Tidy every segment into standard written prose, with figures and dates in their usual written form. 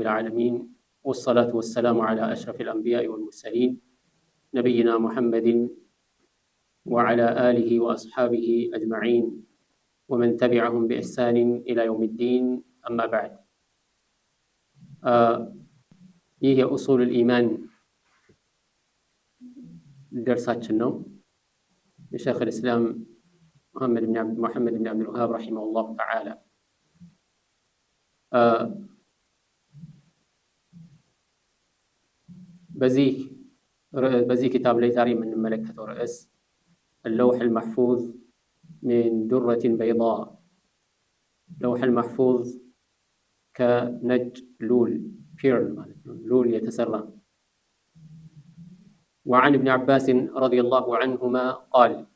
رب العالمين والصلاة والسلام على أشرف الأنبياء والمرسلين نبينا محمد وعلى آله وأصحابه أجمعين ومن تبعهم بإحسان إلى يوم الدين أما بعد هي أصول الإيمان درساتنا لشيخ الإسلام محمد بن عبد الوهاب رحمه الله تعالى بزي كتاب ليزاري من ملكة رئيس اللوح المحفوظ من درة بيضاء لوح المحفوظ كنج لول بيرل لول يتسرى وعن ابن عباس رضي الله عنهما قال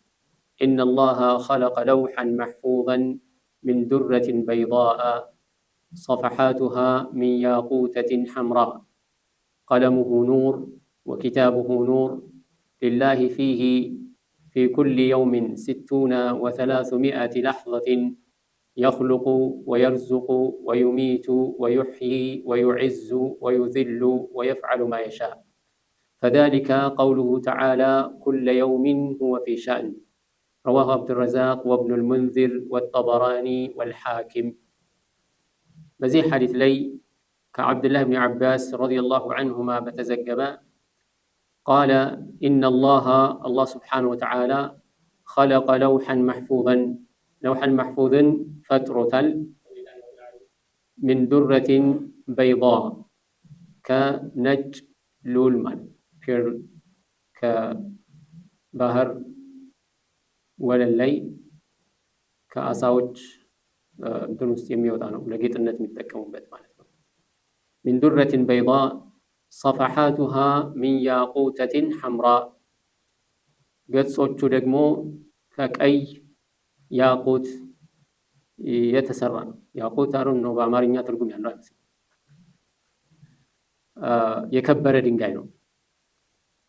إن الله خلق لوحا محفوظا من درة بيضاء صفحاتها من ياقوتة حمراء قلمه نور وكتابه نور لله فيه في كل يوم 60 و300 لحظة يخلق ويرزق ويميت ويحيي ويعز ويذل ويفعل ما يشاء فذلك قوله تعالى كل يوم هو في شأن رواه عبد الرزاق وابن المنذر والطبراني والحاكم بزي حديث لي كعبد الله بن عباس رضي الله عنهما بتزجبا قال إن الله سبحانه وتعالى خلق لوحا محفوظا فترة من درة بيضاء كنج لولمان بيرل كبهر ወለላይ ከአሳዎች እንትን ውስጥ የሚወጣ ነው ለጌጥነት የሚጠቀሙበት ማለት ነው من درة بيضاء صفحاتها من ياقوتة حمراء ገጾቹ ደግሞ ከቀይ ያቁት የተሰራ ነው ያቁት አሩን ነው በአማርኛ ትርጉም ያለው አይመስልም የከበረ ድንጋይ ነው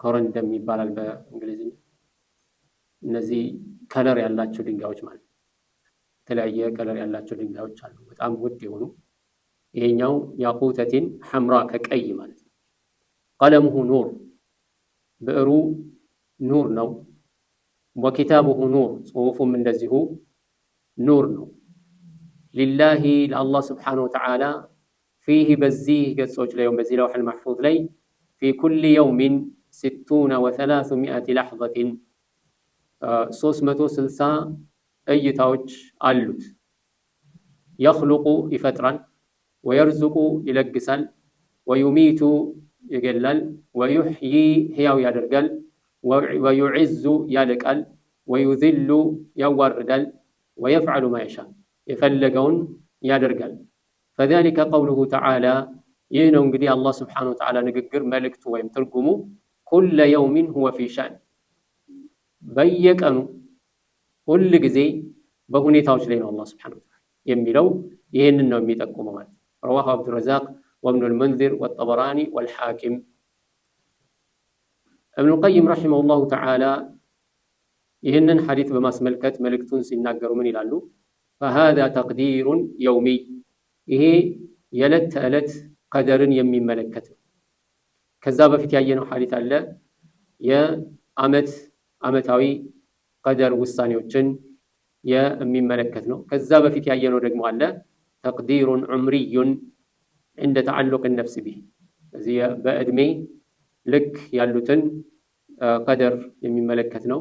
ኮረንደም ይባላል በእንግሊዝኛ እነዚህ ከለር ያላቸው ድንጋዮች ማለት የተለያየ ከለር ያላቸው ድንጋዮች አሉ በጣም ውድ የሆኑ ይሄኛው ያቁተቲን ሐምራ ከቀይ ማለት ነው ቀለሙሁ ኑር ብዕሩ ኑር ነው ወኪታቡሁ ኑር ጽሁፉም እንደዚሁ ኑር ነው ሊላሂ ለአላህ ስብሓነሁ ወተዓላ فيه በዚህ ገጾች ላይ በዚህ ለውሕ المحفوظ ላይ في كل يوم 60 و300 لحظة 360 እይታዎች አሉት يخلق ይፈጥራል ويرزق ይለግሳል ويميت ይገላል ويحيي ሕያው ያደርጋል ويعز ያልቃል ويذل ያዋርዳል ويفعل ما يشاء የፈለገውን ያደርጋል فذلك قوله تعالى ይህ ነው እንግዲህ አላህ Subhanahu Wa Ta'ala ንግግር መልእክቱ ወይም ትርጉሙ كل يوم هو في شأن በየቀኑ ሁሉ ጊዜ በሁኔታዎች ላይ ነው አላህ Subhanahu Wa Ta'ala የሚለው ይሄንን ነው የሚጠቁመው ማለት رواه عبد الرزاق وابن المنذر والطبراني والحاكم ابن القيم رحمه الله تعالى ይህንን ሐዲስ በማስመልከት መልእክቱን ሲናገሩ ምን ይላሉ فهذا تقدير يومي ይሄ የዕለት ተዕለት ቀደርን የሚመለከት ነው ከዛ በፊት ያየነው ሐዲስ አለ የዓመታዊ ቀደር ውሳኔዎችን የሚመለከት ነው ከዛ በፊት ያየነው ደግሞ አለ تقدير عمري عند تعلق النفس به እዚህ በእድሜ ልክ ያሉትን ቀደር የሚመለከት ነው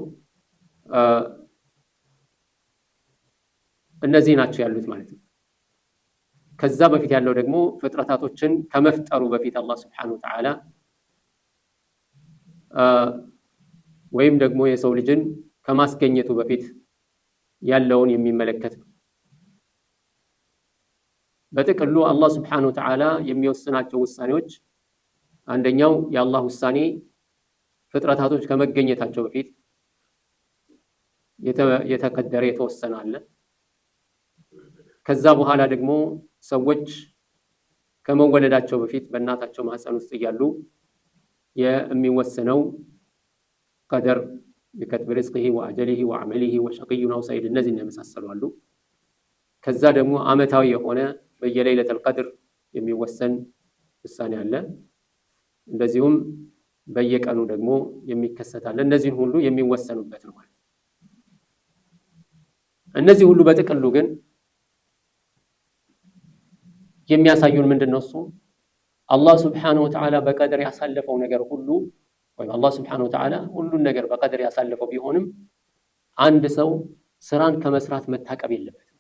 እነዚህ ናቸው ያሉት ማለት ነው ከዛ በፊት ያለው ደግሞ ፍጥረታቶችን ከመፍጠሩ በፊት አላህ Subhanahu Wa Ta'ala ወይም ደግሞ የሰው ልጅን ከማስገኘቱ በፊት ያለውን የሚመለከት ነው በጥቅሉ አላህ Subhanahu Wa Ta'ala የሚወስናቸው ውሳኔዎች አንደኛው የአላህ ውሳኔ ፍጥረታቶች ከመገኘታቸው በፊት የተቀደረ የተወሰነ አለ ከዛ በኋላ ደግሞ ሰዎች ከመወለዳቸው በፊት በእናታቸው ማህፀን ውስጥ እያሉ የሚወሰነው ቀደር بكتب رزقه وأجله وعمله وشقي أو سعيد እነዚህ የመሳሰሉ አሉ ከዛ ደግሞ አመታዊ የሆነ በየለይለተል ቀድር የሚወሰን ውሳኔ አለ። እንደዚሁም በየቀኑ ደግሞ የሚከሰታል። እነዚህን ሁሉ የሚወሰኑበት ነው ማለት። እነዚህ ሁሉ በጥቅሉ ግን የሚያሳዩን ምንድነው? እሱ አላህ ሱብሓነሁ ወተዓላ በቀደር ያሳለፈው ነገር ሁሉ ወይም አላህ ሱብሓነሁ ወተዓላ ሁሉን ነገር በቀደር ያሳለፈው ቢሆንም አንድ ሰው ስራን ከመስራት መታቀብ የለበትም።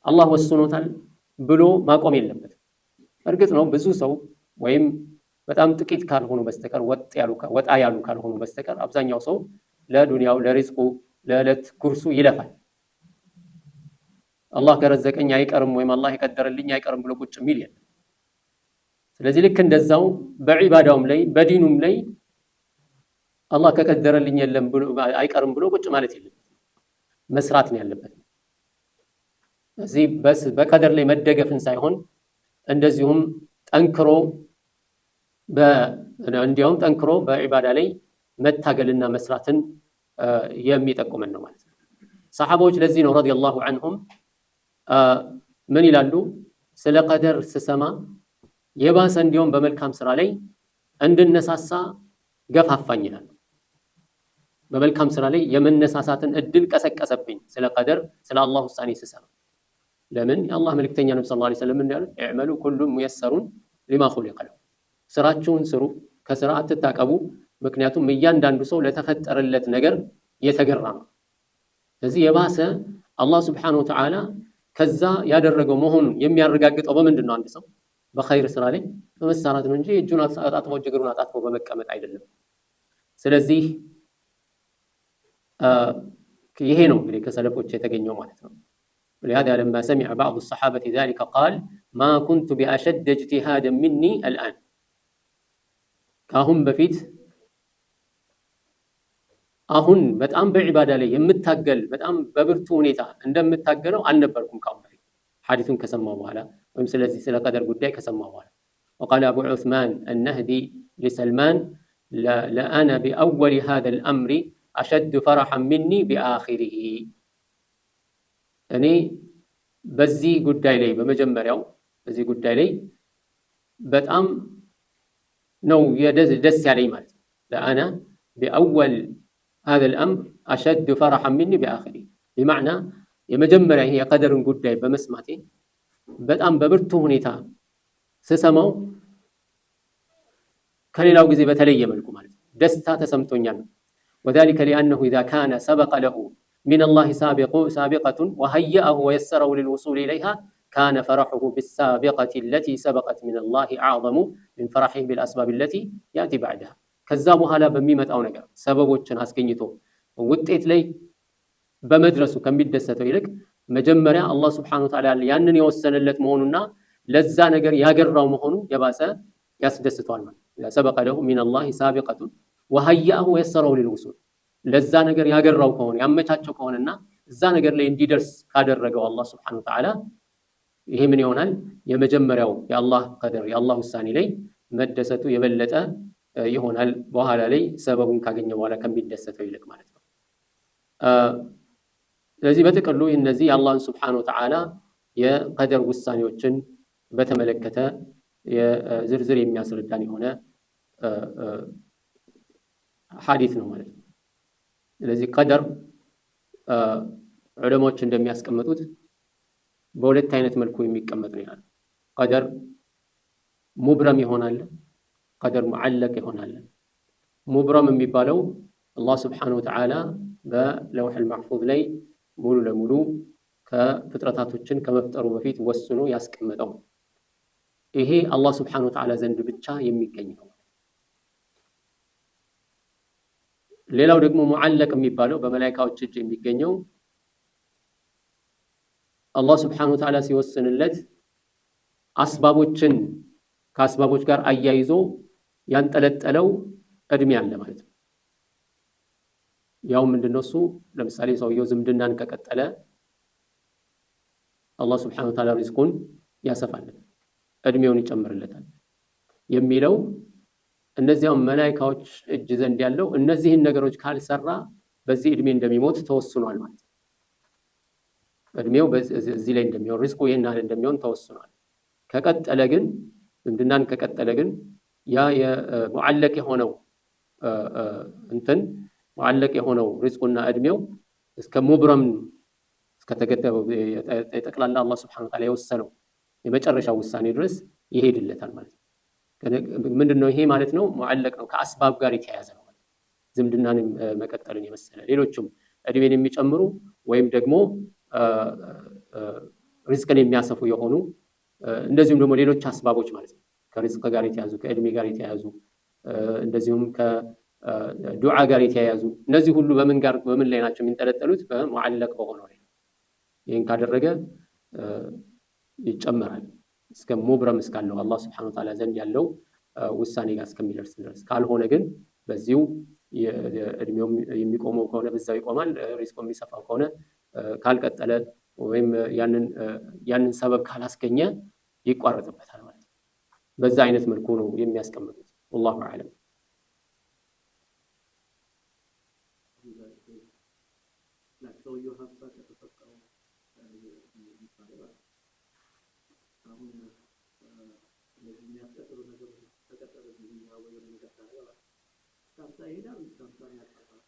አላህ ወስኖታል ብሎ ማቆም የለበትም። እርግጥ ነው ብዙ ሰው ወይም በጣም ጥቂት ካልሆኑ በስተቀር ወጣ ያሉ ካልሆኑ በስተቀር አብዛኛው ሰው ለዱንያው፣ ለሪዝቁ፣ ለዕለት ጉርሱ ይለፋል። አላህ ከረዘቀኝ አይቀርም ወይም አላህ የቀደረልኝ አይቀርም ብሎ ቁጭ የሚል የለም። ስለዚህ ልክ እንደዛው በዒባዳውም ላይ በዲኑም ላይ አላህ ከቀደረልኝ የለም ብሎ አይቀርም ብሎ ቁጭ ማለት የለም፣ መስራት ነው ያለበት። እዚህ በቀደር ላይ መደገፍን ሳይሆን እንደዚሁም ጠንክሮ በዒባዳ ላይ መታገልና መስራትን የሚጠቁመን ነው ማለት ነው። ሰሐቦች ለዚህ ነው ረዲየላሁ ዐንሁም ምን ይላሉ? ስለ ቀደር ስሰማ የባሰ እንዲያውም በመልካም ስራ ላይ እንድነሳሳ ገፋፋኝ ይላሉ። በመልካም ስራ ላይ የመነሳሳትን እድል ቀሰቀሰብኝ ስለ ቀደር፣ ስለ አላህ ውሳኔ ስሰማ። ለምን? የአላህ መልእክተኛ ነብዩ ሰለላሁ ዐለይሂ ወሰለም እንዳሉት ኢዕመሉ ኩሉም ሙየሰሩን ሊማ ኹሊቀ ለሁ፣ ስራችሁን ስሩ፣ ከስራ አትታቀቡ፣ ምክንያቱም እያንዳንዱ ሰው ለተፈጠረለት ነገር የተገራ ነው። ስለዚህ የባሰ አላህ ሱብሓነሁ ወተዓላ ከዛ ያደረገው መሆኑን የሚያረጋግጠው በምንድን ነው? አንድ ሰው በኸይር ስራ ላይ በመሳራት ነው እንጂ እጁን አጣጥፎ እግሩን አጣጥፎ በመቀመጥ አይደለም። ስለዚህ ይሄ ነው እንግዲህ ከሰለፎች የተገኘው ማለት ነው። ولهذا لما سمع بعض الصحابة ذلك قال ما كنت بأشد اجتهادا مني الآن، ካሁን በፊት አሁን በጣም በዒባዳ ላይ የምታገል በጣም በብርቱ ሁኔታ እንደምታገለው አልነበርኩም ካሁን በፊት ሐዲሱን ከሰማው በኋላ ወይም ስለዚህ ስለ ቀደር ጉዳይ ከሰማው በኋላ። وقال أبو عثمان النهدي لسلمان لأنا بأول هذا الأمر أشد فرحا مني بآخره، እኔ በዚህ ጉዳይ ላይ በመጀመሪያው በዚህ ጉዳይ ላይ በጣም ነው ደስ ያለኝ ማለት ነው። لأنا بأول هذا الأمر أشد فرحا مني بآخره، بمعنى የመጀመሪያ ይሄ የቀደርን ጉዳይ በመስማቴ በጣም በብርቱ ሁኔታ ስሰማው ከሌላው ጊዜ በተለየ መልኩ ማለት ነው ደስታ ተሰምቶኛል። وذلك لأنه إذا كان سبق له من الله سابقة وهيأه ويسره للوصول إليها كان فرحه بالسابقة التي سبقت من الله أعظم من فرحه بالأسباب التي يأتي بعدها። ከዛ በኋላ በሚመጣው ነገር ሰበቦችን አስገኝቶ ውጤት ላይ በመድረሱ ከሚደሰተው ይልቅ መጀመሪያ አላህ ሱብሓነሁ ወተዓላ ያንን የወሰነለት መሆኑና ለዛ ነገር ያገራው መሆኑ የባሰ ያስደስተዋል ማለት ነው። ሰበቀ ለሁ ሚነላሂ ሳቢቀቱን ወሀየአሁ ወየሰረሁ ሊልውሱል፣ ለዛ ነገር ያገራው ከሆነ ያመቻቸው ከሆነና እዛ ነገር ላይ እንዲደርስ ካደረገው አላህ ሱብሓነሁ ወተዓላ ይሄ ምን ይሆናል? የመጀመሪያው የአላህ ቀደር የአላህ ውሳኔ ላይ መደሰቱ የበለጠ ይሆናል፣ በኋላ ላይ ሰበቡን ካገኘ በኋላ ከሚደሰተው ይልቅ ማለት ነው። ስለዚህ በጥቅሉ እነዚህ የአላህን ሱብሓነሁ ወተዓላ የቀደር ውሳኔዎችን በተመለከተ የዝርዝር የሚያስረዳን የሆነ ሐዲስ ነው ማለት ነው። ስለዚህ ቀደር ዑለማዎች እንደሚያስቀምጡት በሁለት አይነት መልኩ የሚቀመጥ ነው ይላል። ቀደር ሙብረም ይሆናል፣ ቀደር ሙዓለቅ ይሆናል። ሙብረም የሚባለው አላህ ሱብሓነሁ ወተዓላ በለውሐል መሕፉዝ ላይ ሙሉ ለሙሉ ከፍጥረታቶችን ከመፍጠሩ በፊት ወስኖ ያስቀመጠው ይሄ አላህ ሱብሓነሁ ወተዓላ ዘንድ ብቻ የሚገኝ ነው። ሌላው ደግሞ ሙዓለቅ የሚባለው በመላእክቶች እጅ የሚገኘው አላህ ሱብሓነሁ ወተዓላ ሲወስንለት አስባቦችን ከአስባቦች ጋር አያይዞ ያንጠለጠለው እድሜ አለ ማለት ነው። ያው ምንድነው እሱ? ለምሳሌ ሰውየው ዝምድናን ከቀጠለ አላህ ሱብሓነሁ ወተዓላ ሪዝቁን ያሰፋለት እድሜውን ይጨምርለታል የሚለው እነዚያው መላእክቶች እጅ ዘንድ ያለው እነዚህን ነገሮች ካልሰራ በዚህ እድሜ እንደሚሞት ተወስኗል ማለት ነው። እድሜው በዚህ ላይ እንደሚሆን ሪዝቁ ይሄን ያህል እንደሚሆን ተወስኗል። ከቀጠለ ግን ዝምድናን ከቀጠለ ግን ያ ሙዓለቅ የሆነው እንትን ሙዓለቅ የሆነው ሪዝቁና እድሜው እስከ ሙብረም እስከተገደበው ጠቅላላ አላህ ሱብሓነሁ ወተዓላ የወሰነው የመጨረሻው ውሳኔ ድረስ ይሄድለታል ማለት ነው። ምንድነው ይሄ ማለት ነው? ሙዓለቅ ነው፣ ከአስባብ ጋር የተያያዘ ነው። ዝምድናንም መቀጠልን የመሰለ ሌሎችም እድሜን የሚጨምሩ ወይም ደግሞ ሪዝቅን የሚያሰፉ የሆኑ እንደዚሁም ደግሞ ሌሎች አስባቦች ማለት ነው፣ ከሪዝቅ ጋር የተያዙ ከእድሜ ጋር የተያዙ እንደዚሁም ከዱዓ ጋር የተያያዙ እነዚህ ሁሉ በምን ላይ ናቸው የሚንጠለጠሉት? በሙዓለቅ በሆነው ላይ። ይህን ካደረገ ይጨመራል እስከ ሙብረም እስካለው አላህ ሱብሓነሁ ወተዓላ ዘንድ ያለው ውሳኔ ጋር እስከሚደርስ ድረስ። ካልሆነ ግን በዚሁ እድሜው የሚቆመው ከሆነ በዛው ይቆማል። ሪዝቁ የሚሰፋው ከሆነ ካልቀጠለ ወይም ያንን ሰበብ ካላስገኘ ይቋረጥበታል ማለት ነው። በዛ አይነት መልኩ ነው የሚያስቀምጡት። ወላሁ አዕለም።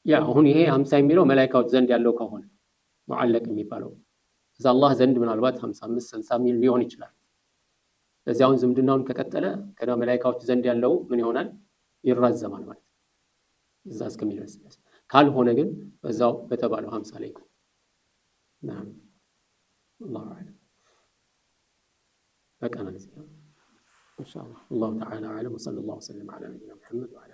ያ አሁን ይሄ 50 የሚለው መላእክቶች ዘንድ ያለው ከሆነ ሙዓለቅ የሚባለው እዛ አላህ ዘንድ ምናልባት 55 60 ሚል ሊሆን ይችላል። ስለዚህ አሁን ዝምድናውን ከቀጠለ ከመላእክቶች ዘንድ ያለው ምን ይሆናል? ይራዘማል ማለት ነው እዛ እስከሚደርስ። ካልሆነ ግን በዛው በተባለው 50 ላይ نعم الله أعلم. بقى أنا إن شاء الله. الله تعالى أعلم، وصلى الله وسلم على نبينا محمد وعلى